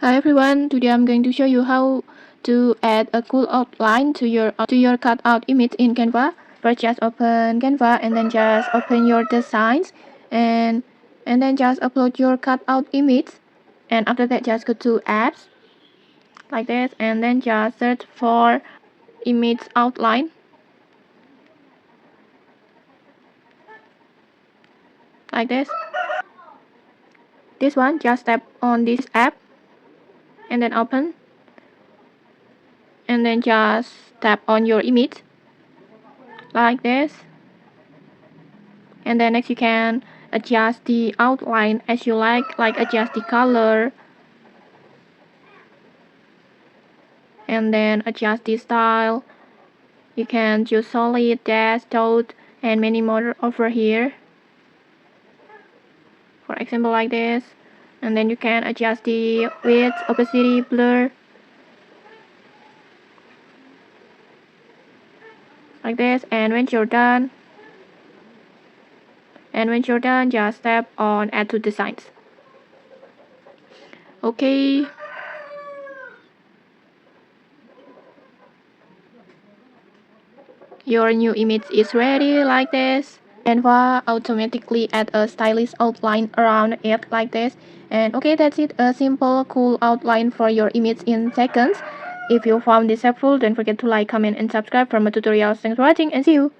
Hi everyone, today I'm going to show you how to add a cool outline to your cutout image in Canva. First, just open Canva and then just open your designs and then just upload your cutout image. And after that, just go to apps like this and then just search for image outline like this. This one, just tap on this app and then open and then just tap on your image like this. And then next you can adjust the outline as you like adjust the color and then adjust the style. You can choose solid, dash, dot, and many more over here, for example like this. And then you can adjust the width, opacity, blur like this. And when you're done just tap on add to designs. Okay, your new image is ready like this. Canva automatically add a stylish outline around it like this. And okay, that's it, a simple cool outline for your image in seconds. If you found this helpful, don't forget to like, comment and subscribe for more tutorials. Thanks for watching and see you.